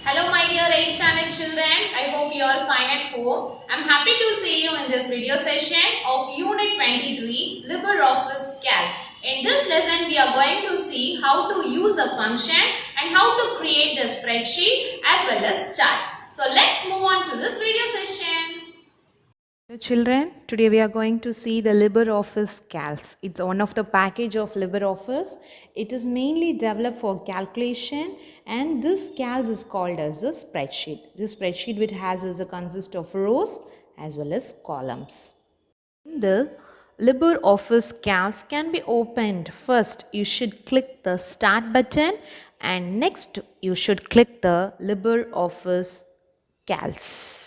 Hello my dear 8th standard children, I hope you all fine at home. I am happy to see you in this video session of Unit 23 LibreOffice Calc. In this lesson we are going to see how to use a function and how to create the spreadsheet as well as chart. So let's move on to this video session. Hello children, today we are going to see the LibreOffice Calcs. It's one of the package of LibreOffice. It is mainly developed for calculation and this calc is called as a spreadsheet. This spreadsheet which has is a consist of rows as well as columns. The LibreOffice Calcs can be opened. First you should click the start button and next you should click the LibreOffice Calcs.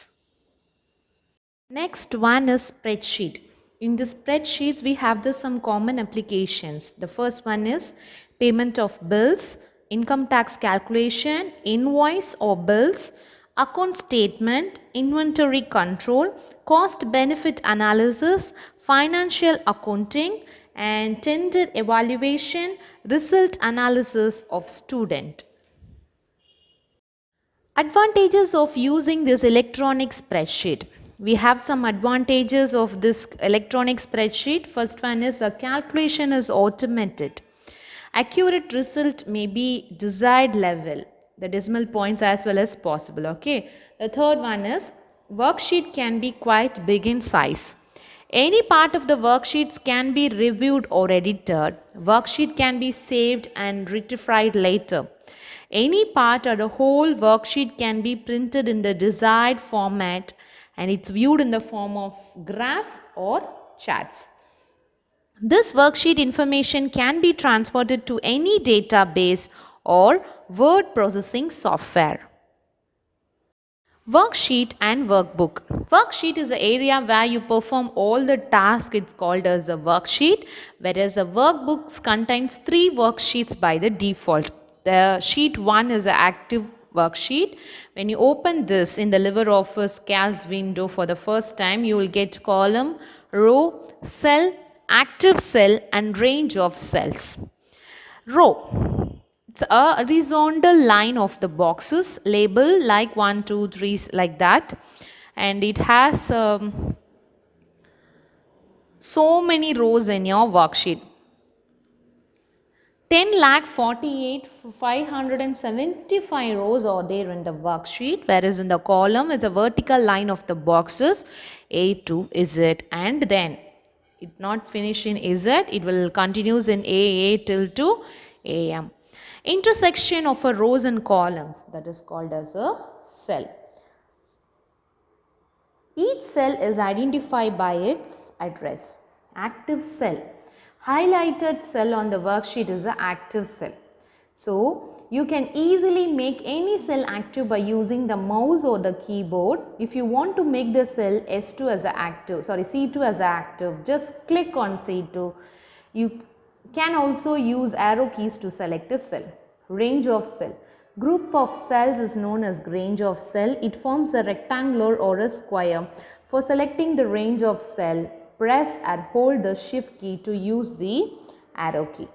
Next one is spreadsheet. In the spreadsheets we have some common applications. The first one is payment of bills, income tax calculation, invoice or bills, account statement, inventory control, cost benefit analysis, financial accounting and tender evaluation, result analysis of student. Advantages of using this electronic spreadsheet. We have some advantages of this electronic spreadsheet. First one is a calculation is automated. Accurate result may be desired level, the decimal points as well as possible. Okay. The third one is worksheet can be quite big in size. Any part of the worksheets can be reviewed or edited. Worksheet can be saved and retrieved later. Any part or the whole worksheet can be printed in the desired format and it's viewed in the form of graph or charts. This worksheet information can be transported to any database or word processing software. Worksheet and workbook. Worksheet is the area where you perform all the tasks. It's called as a worksheet, whereas a workbook contains 3 worksheets by the default. The sheet 1 is an active worksheet. When you open this in the LibreOffice Calc window for the first time, you will get column, row, cell, active cell and range of cells. Row. It's a horizontal line of the boxes labeled like 1, 2, 3 like that, and it has so many rows in your worksheet. 10,48,575 rows are there in the worksheet, whereas in the column it's a vertical line of the boxes A to Z, and then it not finish in Z, it will continues in AA till to AM. Intersection of a rows and columns, that is called as a cell. Each cell is identified by its address. Active cell. Highlighted cell on the worksheet is the active cell. So, you can easily make any cell active by using the mouse or the keyboard. If you want to make the cell S2 as active, C2 as active, just click on C2. You can also use arrow keys to select a cell. Range of cell. Group of cells is known as range of cell. It forms a rectangular or a square. For selecting the range of cell, press and hold the shift key to use the arrow key.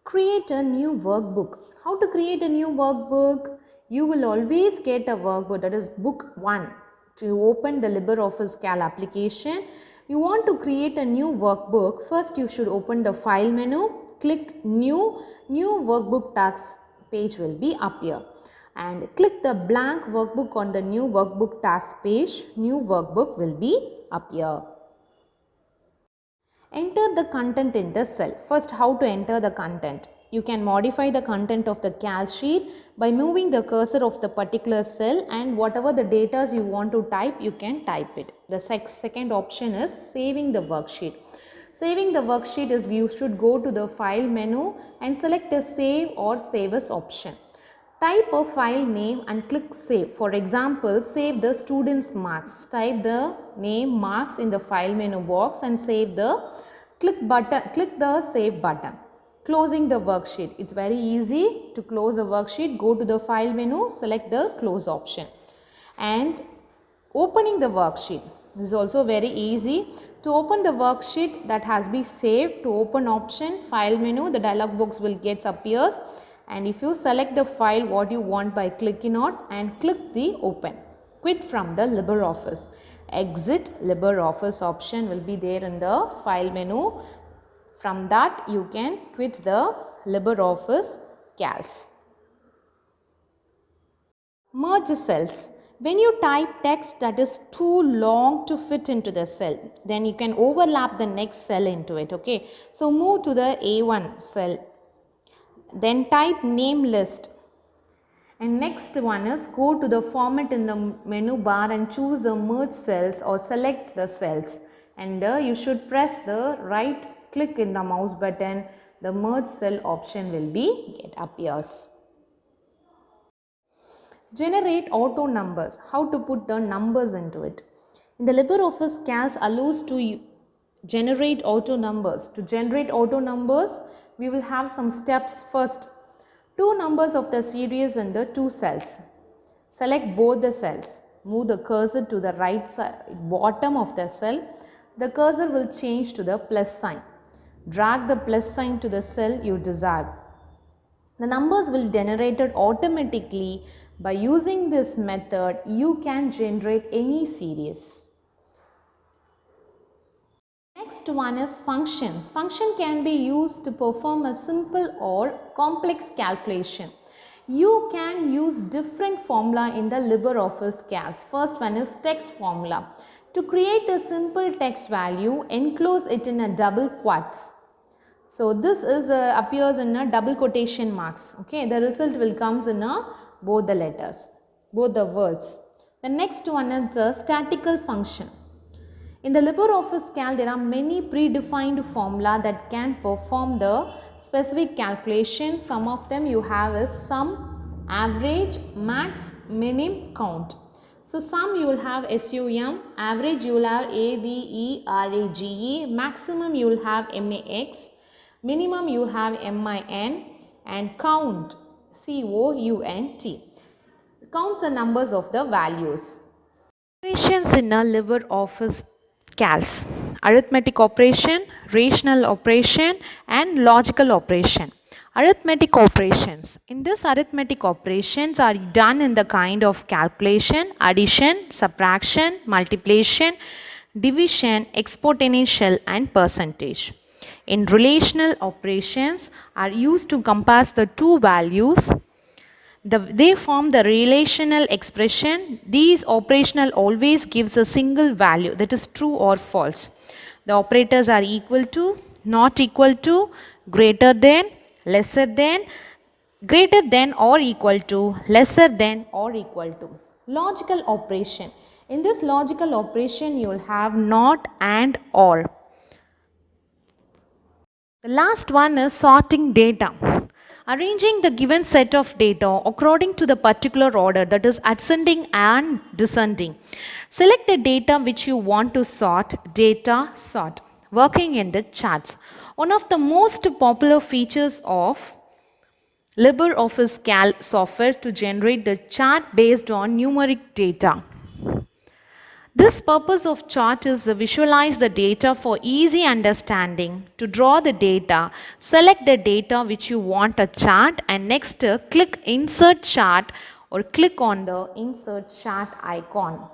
Create a new workbook. How to create a new workbook? You will always get a workbook, that is book 1. To open the LibreOffice Calc application, you want to create a new workbook. First you should open the file menu, click new workbook tasks page will be appear, and click the blank workbook on the new workbook task page. New workbook will be appear. Enter the content in the cell. First, how to enter the content? You can modify the content of the calc sheet by moving the cursor of the particular cell, and whatever the data you want to type, you can type it. The second option is saving the worksheet. Saving the worksheet is you should go to the file menu and select a save or save as option. Type a file name and click save. For example, save the student's marks. Type the name marks in the file menu box and save the click the save button. Closing the worksheet. It's very easy to close a worksheet. Go to the file menu, select the close option. And opening the worksheet. This is also very easy. To open the worksheet that has been saved, to open option, file menu, the dialog box will appears. and if you select the file what you want by clicking on and click the open. Quit from the LibreOffice. Exit LibreOffice option will be there in the file menu. From that you can quit the LibreOffice Calc. Merge cells. When you type text that is too long to fit into the cell, then you can overlap the next cell into it. Okay, so move to the A1 cell, then type name list, and next one is go to the format in the menu bar and choose the merge cells or select the cells, and you should press the right click in the mouse button. The merge cell option will be appears. Generate auto numbers. How to put the numbers into it. In the LibreOffice Calc allows to generate auto numbers. To generate auto numbers, we will have some steps. First, two numbers of the series in the two cells. Select both the cells. Move the cursor to the right side, bottom of the cell. The cursor will change to the plus sign. Drag the plus sign to the cell you desire. The numbers will be generated automatically. By using this method, you can generate any series. Next one is functions. Function can be used to perform a simple or complex calculation. You can use different formula in the LibreOffice Calc. First one is text formula. To create a simple text value, enclose it in a double quotes. So this is appears in a double quotation marks. Okay, the result will comes in both the letters, both the words. The next one is a statistical function. In the LibreOffice Calc, there are many predefined formula that can perform the specific calculation. Some of them you have is sum, average, max, minim, count. So sum you will have SUM, average you will have AVERAGE, maximum you will have MAX, minimum you have MIN, and count COUNT. Counts the numbers of the values. Operations in a LibreOffice Calc. Arithmetic operation, rational operation, and logical operation. Arithmetic operations. In this, arithmetic operations are done in the kind of calculation, addition, subtraction, multiplication, division, exponential, and percentage. In relational operations are used to compass the two values. They form the relational expression. These operational always gives a single value, that is true or false. The operators are equal to, not equal to, greater than, lesser than, greater than or equal to, lesser than or equal to. Logical operation. In this logical operation you will have not, and, or. The last one is sorting data. Arranging the given set of data according to the particular order, that is ascending and descending. Select the data which you want to sort, data sort. Working in the charts. One of the most popular features of LibreOffice Calc software to generate the chart based on numeric data. This purpose of chart is to visualize the data for easy understanding. To draw the data, select the data which you want a chart, and next click Insert Chart or click on the Insert Chart icon.